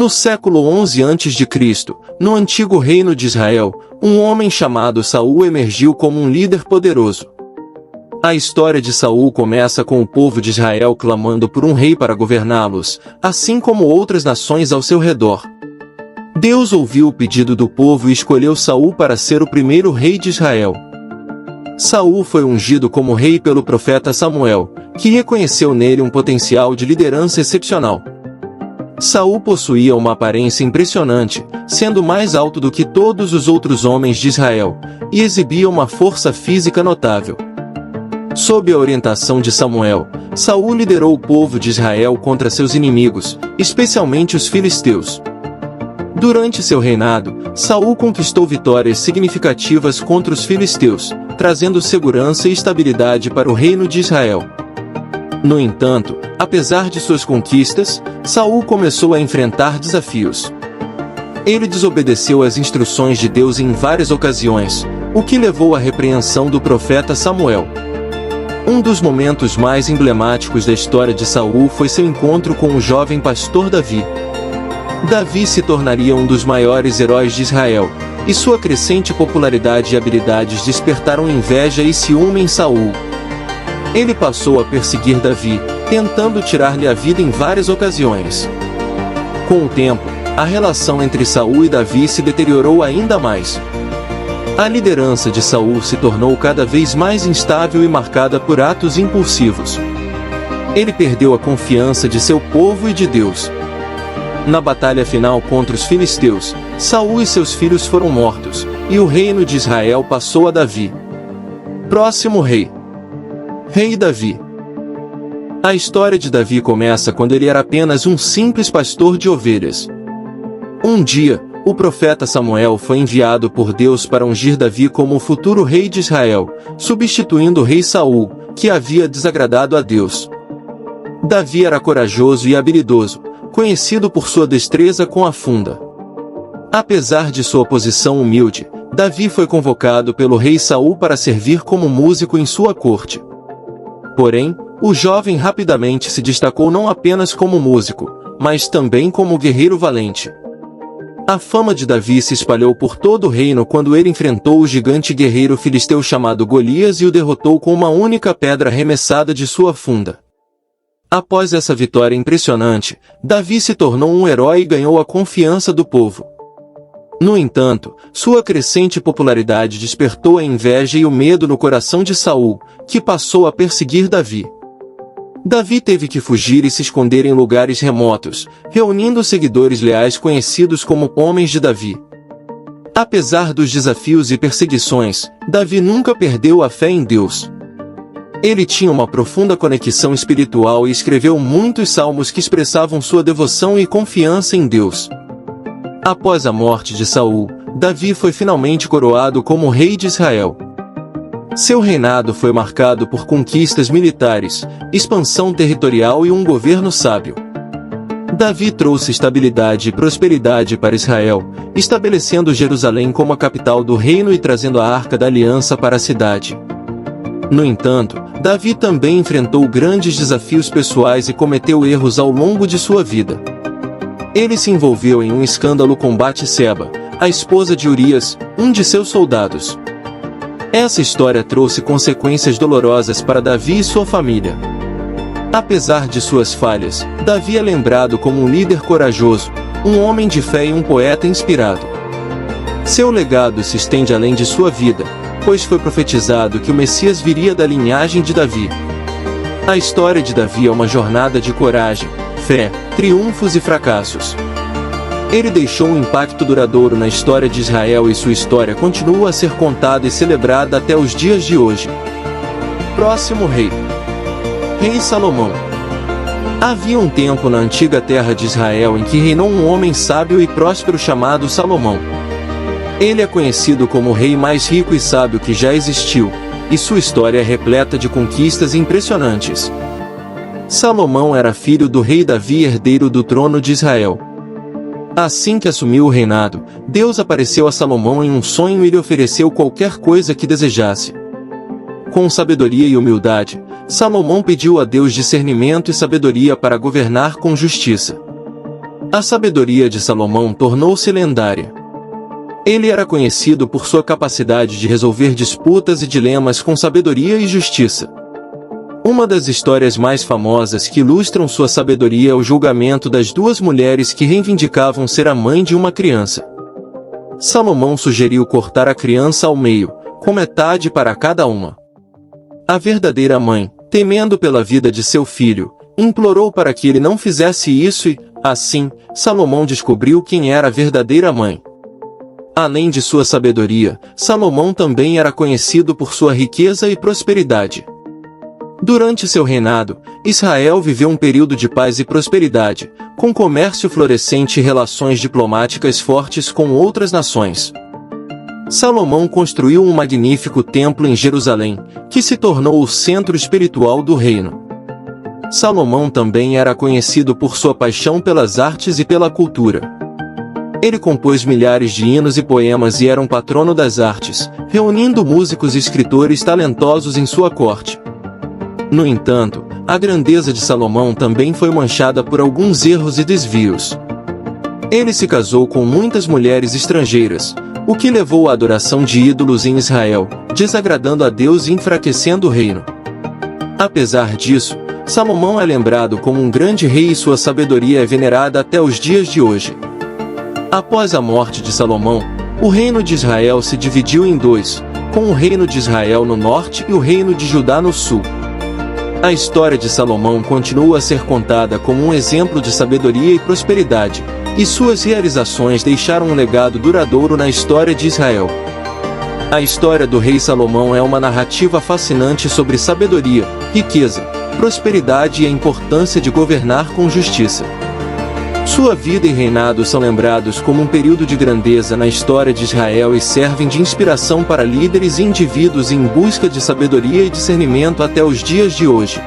No século XI a.C., no antigo reino de Israel, um homem chamado Saul emergiu como um líder poderoso. A história de Saul começa com o povo de Israel clamando por um rei para governá-los, assim como outras nações ao seu redor. Deus ouviu o pedido do povo e escolheu Saul para ser o primeiro rei de Israel. Saul foi ungido como rei pelo profeta Samuel, que reconheceu nele um potencial de liderança excepcional. Saul possuía uma aparência impressionante, sendo mais alto do que todos os outros homens de Israel, e exibia uma força física notável. Sob a orientação de Samuel, Saul liderou o povo de Israel contra seus inimigos, especialmente os filisteus. Durante seu reinado, Saul conquistou vitórias significativas contra os filisteus, trazendo segurança e estabilidade para o reino de Israel. No entanto, apesar de suas conquistas, Saul começou a enfrentar desafios. Ele desobedeceu às instruções de Deus em várias ocasiões, o que levou à repreensão do profeta Samuel. Um dos momentos mais emblemáticos da história de Saul foi seu encontro com o jovem pastor Davi. Davi se tornaria um dos maiores heróis de Israel, e sua crescente popularidade e habilidades despertaram inveja e ciúme em Saul. Ele passou a perseguir Davi, tentando tirar-lhe a vida em várias ocasiões. Com o tempo, a relação entre Saul e Davi se deteriorou ainda mais. A liderança de Saul se tornou cada vez mais instável e marcada por atos impulsivos. Ele perdeu a confiança de seu povo e de Deus. Na batalha final contra os filisteus, Saul e seus filhos foram mortos, e o reino de Israel passou a Davi. Próximo rei. Rei Davi. A história de Davi começa quando ele era apenas um simples pastor de ovelhas. Um dia, o profeta Samuel foi enviado por Deus para ungir Davi como o futuro rei de Israel, substituindo o rei Saul, que havia desagradado a Deus. Davi era corajoso e habilidoso, conhecido por sua destreza com a funda. Apesar de sua posição humilde, Davi foi convocado pelo rei Saul para servir como músico em sua corte. Porém, o jovem rapidamente se destacou não apenas como músico, mas também como guerreiro valente. A fama de Davi se espalhou por todo o reino quando ele enfrentou o gigante guerreiro filisteu chamado Golias e o derrotou com uma única pedra arremessada de sua funda. Após essa vitória impressionante, Davi se tornou um herói e ganhou a confiança do povo. No entanto, sua crescente popularidade despertou a inveja e o medo no coração de Saul, que passou a perseguir Davi. Davi teve que fugir e se esconder em lugares remotos, reunindo seguidores leais conhecidos como Homens de Davi. Apesar dos desafios e perseguições, Davi nunca perdeu a fé em Deus. Ele tinha uma profunda conexão espiritual e escreveu muitos salmos que expressavam sua devoção e confiança em Deus. Após a morte de Saul, Davi foi finalmente coroado como rei de Israel. Seu reinado foi marcado por conquistas militares, expansão territorial e um governo sábio. Davi trouxe estabilidade e prosperidade para Israel, estabelecendo Jerusalém como a capital do reino e trazendo a Arca da Aliança para a cidade. No entanto, Davi também enfrentou grandes desafios pessoais e cometeu erros ao longo de sua vida. Ele se envolveu em um escândalo com Batseba, a esposa de Urias, um de seus soldados. Essa história trouxe consequências dolorosas para Davi e sua família. Apesar de suas falhas, Davi é lembrado como um líder corajoso, um homem de fé e um poeta inspirado. Seu legado se estende além de sua vida, pois foi profetizado que o Messias viria da linhagem de Davi. A história de Davi é uma jornada de coragem, fé, triunfos e fracassos. Ele deixou um impacto duradouro na história de Israel e sua história continua a ser contada e celebrada até os dias de hoje. Próximo rei. Rei Salomão. Havia um tempo na antiga terra de Israel em que reinou um homem sábio e próspero chamado Salomão. Ele é conhecido como o rei mais rico e sábio que já existiu, e sua história é repleta de conquistas impressionantes. Salomão era filho do rei Davi e herdeiro do trono de Israel. Assim que assumiu o reinado, Deus apareceu a Salomão em um sonho e lhe ofereceu qualquer coisa que desejasse. Com sabedoria e humildade, Salomão pediu a Deus discernimento e sabedoria para governar com justiça. A sabedoria de Salomão tornou-se lendária. Ele era conhecido por sua capacidade de resolver disputas e dilemas com sabedoria e justiça. Uma das histórias mais famosas que ilustram sua sabedoria é o julgamento das duas mulheres que reivindicavam ser a mãe de uma criança. Salomão sugeriu cortar a criança ao meio, com metade para cada uma. A verdadeira mãe, temendo pela vida de seu filho, implorou para que ele não fizesse isso e, assim, Salomão descobriu quem era a verdadeira mãe. Além de sua sabedoria, Salomão também era conhecido por sua riqueza e prosperidade. Durante seu reinado, Israel viveu um período de paz e prosperidade, com comércio florescente e relações diplomáticas fortes com outras nações. Salomão construiu um magnífico templo em Jerusalém, que se tornou o centro espiritual do reino. Salomão também era conhecido por sua paixão pelas artes e pela cultura. Ele compôs milhares de hinos e poemas e era um patrono das artes, reunindo músicos e escritores talentosos em sua corte. No entanto, a grandeza de Salomão também foi manchada por alguns erros e desvios. Ele se casou com muitas mulheres estrangeiras, o que levou à adoração de ídolos em Israel, desagradando a Deus e enfraquecendo o reino. Apesar disso, Salomão é lembrado como um grande rei e sua sabedoria é venerada até os dias de hoje. Após a morte de Salomão, o reino de Israel se dividiu em dois, com o reino de Israel no norte e o reino de Judá no sul. A história de Salomão continua a ser contada como um exemplo de sabedoria e prosperidade, e suas realizações deixaram um legado duradouro na história de Israel. A história do rei Salomão é uma narrativa fascinante sobre sabedoria, riqueza, prosperidade e a importância de governar com justiça. Sua vida e reinado são lembrados como um período de grandeza na história de Israel e servem de inspiração para líderes e indivíduos em busca de sabedoria e discernimento até os dias de hoje.